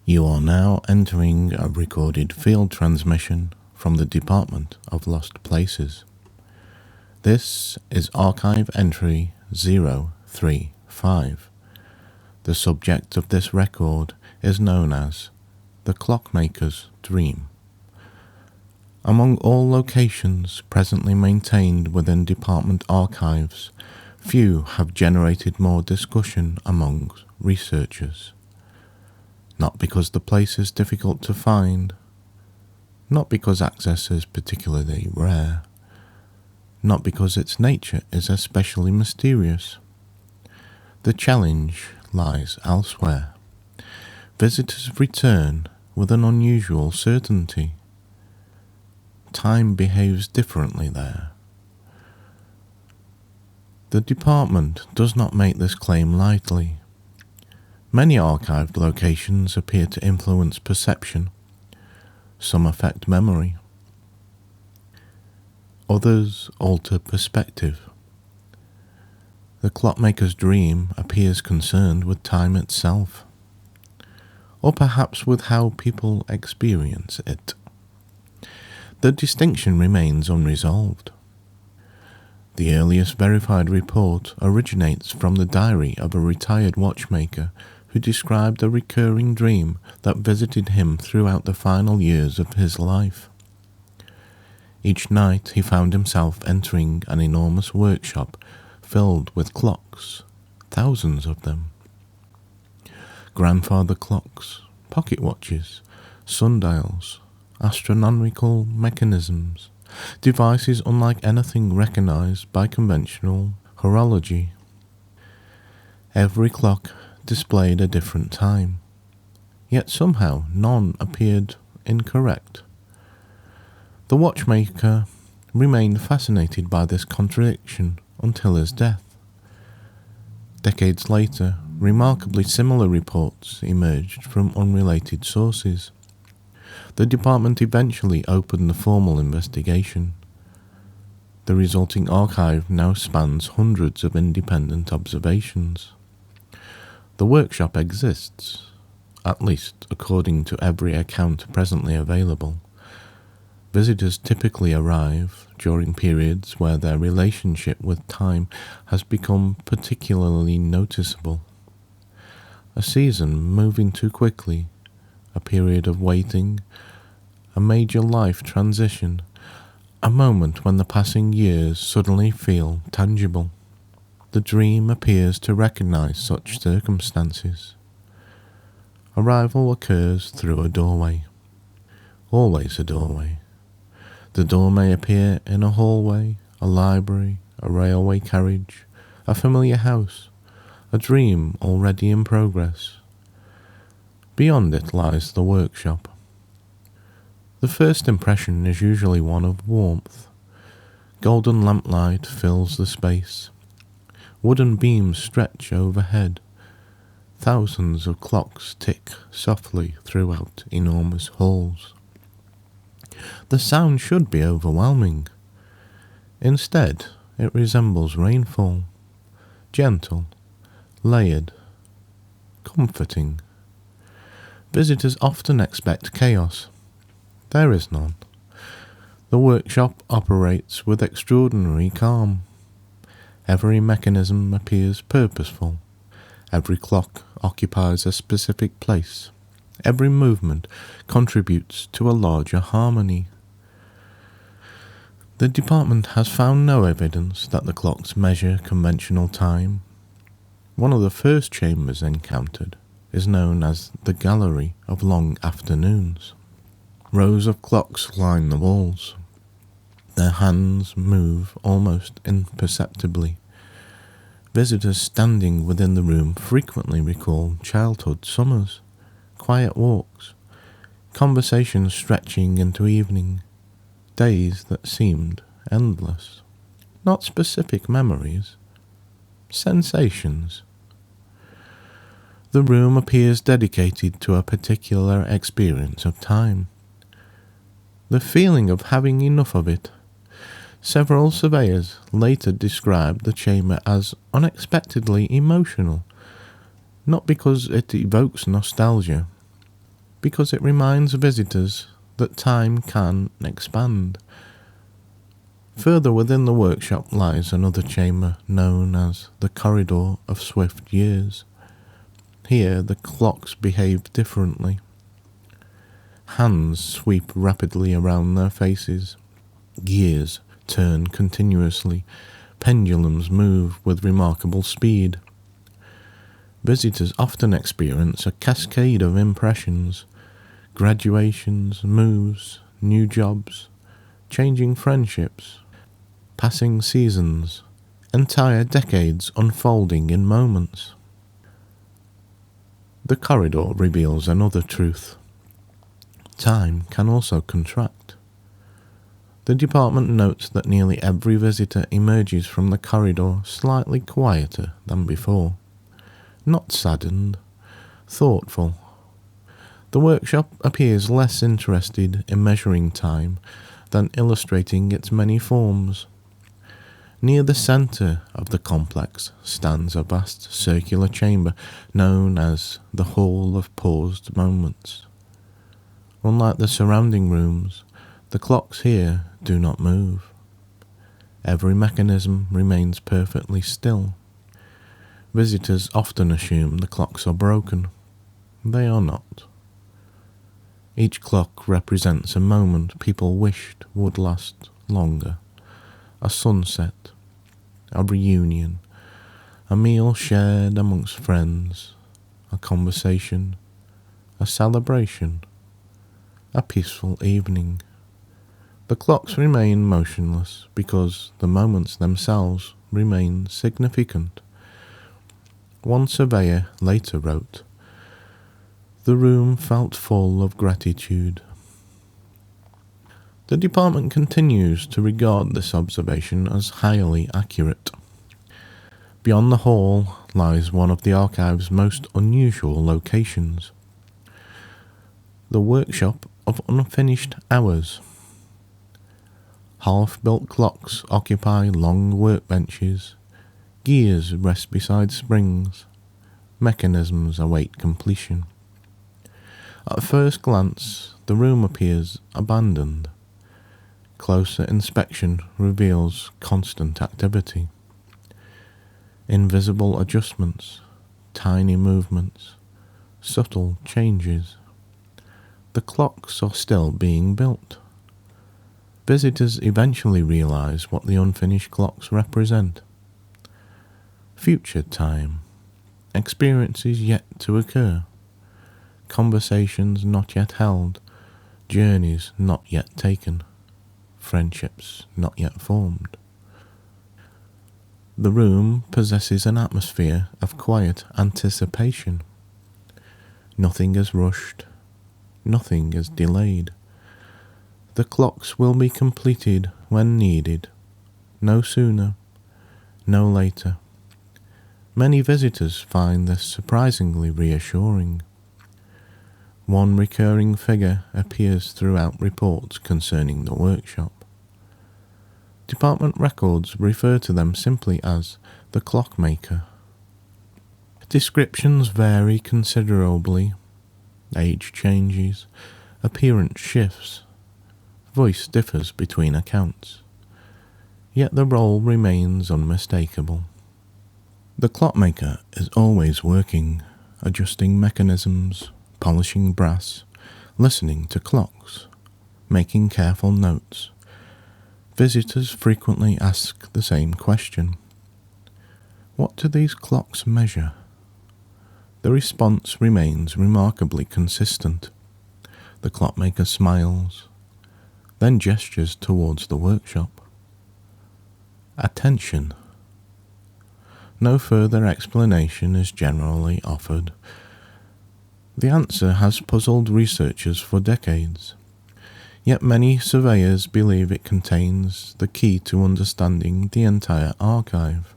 You are now entering a recorded field transmission from the Department of Lost Places. This is Archive Entry 035. The subject of this record is known as the Clockmaker's Dream. Among all locations presently maintained within department archives, few have generated more discussion among researchers. Not because the place is difficult to find, not because access is particularly rare, not because its nature is especially mysterious. The challenge lies elsewhere. Visitors return with an unusual certainty. Time behaves differently there. The department does not make this claim lightly. Many archived locations appear to influence perception. Some affect memory. Others alter perspective. The Clockmaker's Dream appears concerned with time itself, or perhaps with how people experience it. The distinction remains unresolved. The earliest verified report originates from the diary of a retired watchmaker who described a recurring dream that visited him throughout the final years of his life. Each night he found himself entering an enormous workshop filled with clocks, thousands of them. Grandfather clocks, pocket watches, sundials, astronomical mechanisms, devices unlike anything recognized by conventional horology. Every clock displayed a different time, yet somehow none appeared incorrect. The watchmaker remained fascinated by this contradiction until his death. Decades later, remarkably similar reports emerged from unrelated sources. The department eventually opened a formal investigation. The resulting archive now spans hundreds of independent observations. The workshop exists, at least according to every account presently available. Visitors typically arrive during periods where their relationship with time has become particularly noticeable. A season moving too quickly, a period of waiting, a major life transition, a moment when the passing years suddenly feel tangible. The dream appears to recognize such circumstances. Arrival occurs through a doorway. Always a doorway. The door may appear in a hallway, a library, a railway carriage, a familiar house, a dream already in progress. Beyond it lies the workshop. The first impression is usually one of warmth. Golden lamplight fills the space. Wooden beams stretch overhead. Thousands of clocks tick softly throughout enormous halls. The sound should be overwhelming. Instead, it resembles rainfall. Gentle, layered, comforting. Visitors often expect chaos. There is none. The workshop operates with extraordinary calm. Every mechanism appears purposeful. Every clock occupies a specific place. Every movement contributes to a larger harmony. The department has found no evidence that the clocks measure conventional time. One of the first chambers encountered is known as the Gallery of Long Afternoons. Rows of clocks line the walls. Their hands move almost imperceptibly. Visitors standing within the room frequently recall childhood summers, quiet walks, conversations stretching into evening, days that seemed endless. Not specific memories, sensations. The room appears dedicated to a particular experience of time. The feeling of having enough of it. Several surveyors later described the chamber as unexpectedly emotional, not because it evokes nostalgia, because it reminds visitors that time can expand. Further within the workshop lies another chamber known as the Corridor of Swift Years. Here the clocks behave differently. Hands sweep rapidly around their faces. Gears turn continuously. Pendulums move with remarkable speed. Visitors often experience a cascade of impressions, graduations, moves, new jobs, changing friendships, passing seasons, entire decades unfolding in moments. The corridor reveals another truth. Time can also contract. The department notes that nearly every visitor emerges from the corridor slightly quieter than before. Not saddened, thoughtful. The workshop appears less interested in measuring time than illustrating its many forms. Near the centre of the complex stands a vast circular chamber known as the Hall of Paused Moments. Unlike the surrounding rooms, the clocks here do not move. Every mechanism remains perfectly still. Visitors often assume the clocks are broken. They are not. Each clock represents a moment people wished would last longer. A sunset, a reunion, a meal shared amongst friends, a conversation, a celebration, a peaceful evening. The clocks remain motionless because the moments themselves remain significant. One surveyor later wrote, "The room felt full of gratitude." The department continues to regard this observation as highly accurate. Beyond the hall lies one of the archive's most unusual locations, the workshop of unfinished hours. Half-built clocks occupy long workbenches, gears rest beside springs, mechanisms await completion. At first glance, the room appears abandoned. Closer inspection reveals constant activity. Invisible adjustments, tiny movements, subtle changes. The clocks are still being built. Visitors eventually realize what the unfinished clocks represent. Future time, experiences yet to occur, conversations not yet held, journeys not yet taken, friendships not yet formed. The room possesses an atmosphere of quiet anticipation. Nothing is rushed, nothing is delayed. The clocks will be completed when needed, no sooner, no later. Many visitors find this surprisingly reassuring. One recurring figure appears throughout reports concerning the workshop. Department records refer to them simply as the Clockmaker. Descriptions vary considerably. Age changes, appearance shifts, voice differs between accounts. Yet the role remains unmistakable. The Clockmaker is always working, adjusting mechanisms, polishing brass, listening to clocks, making careful notes. Visitors frequently ask the same question. What do these clocks measure? The response remains remarkably consistent. The Clockmaker smiles, then gestures towards the workshop. Attention. No further explanation is generally offered. The answer has puzzled researchers for decades, yet many surveyors believe it contains the key to understanding the entire archive.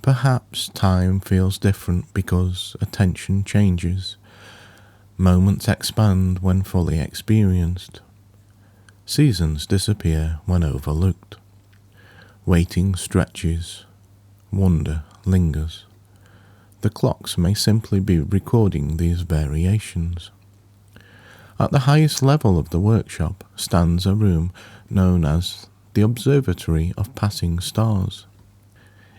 Perhaps time feels different because attention changes. Moments expand when fully experienced. Seasons disappear when overlooked. Waiting stretches. Wonder lingers. The clocks may simply be recording these variations. At the highest level of the workshop stands a room known as the Observatory of Passing Stars.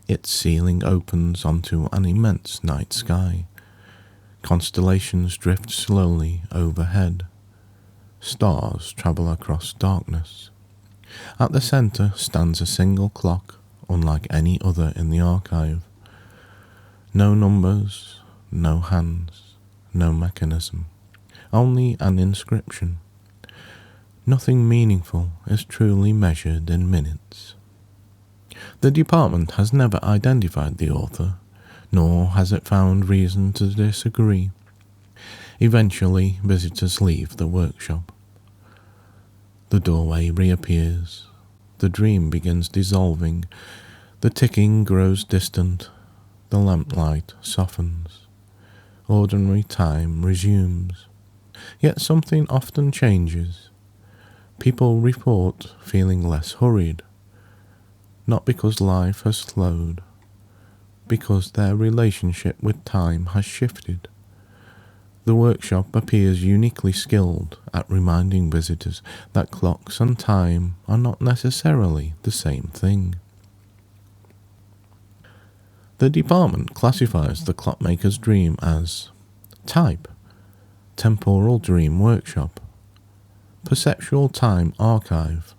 Its ceiling opens onto an immense night sky. Constellations drift slowly overhead. Stars travel across darkness. At the center stands a single clock, unlike any other in the archive. No numbers, no hands, no mechanism, only an inscription. Nothing meaningful is truly measured in minutes. The department has never identified the author, nor has it found reason to disagree. Eventually, visitors leave the workshop. The doorway reappears. The dream begins dissolving. The ticking grows distant. The lamplight softens. Ordinary time resumes. Yet something often changes. People report feeling less hurried, not because life has slowed, because their relationship with time has shifted. The workshop appears uniquely skilled at reminding visitors that clocks and time are not necessarily the same thing. The department classifies the Clockmaker's dream as type, temporal dream workshop, perceptual time archive,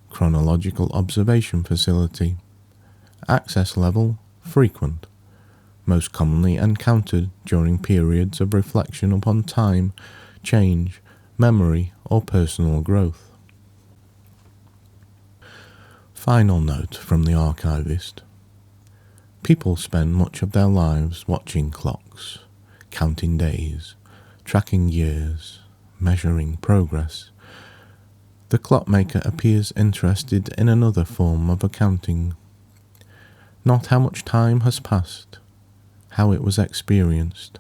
chronological observation facility, access level frequent, most commonly encountered during periods of reflection upon time, change, memory, or personal growth. Final note from the archivist. People spend much of their lives watching clocks, counting days, tracking years, measuring progress. The clockmaker appears interested in another form of accounting. Not how much time has passed, how it was experienced.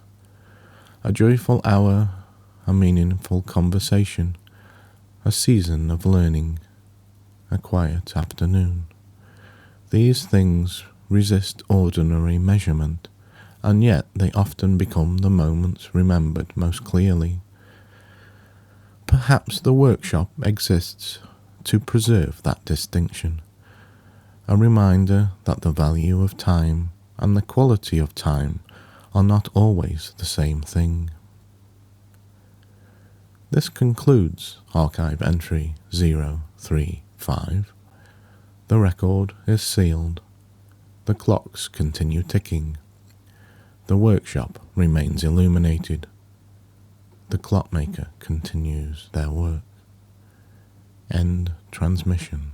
A joyful hour, a meaningful conversation, a season of learning, a quiet afternoon. These things resist ordinary measurement, and yet they often become the moments remembered most clearly. Perhaps the workshop exists to preserve that distinction, a reminder that the value of time and the quality of time are not always the same thing. This concludes Archive Entry 035. The record is sealed. The clocks continue ticking. The workshop remains illuminated. The clockmaker continues their work. End transmission.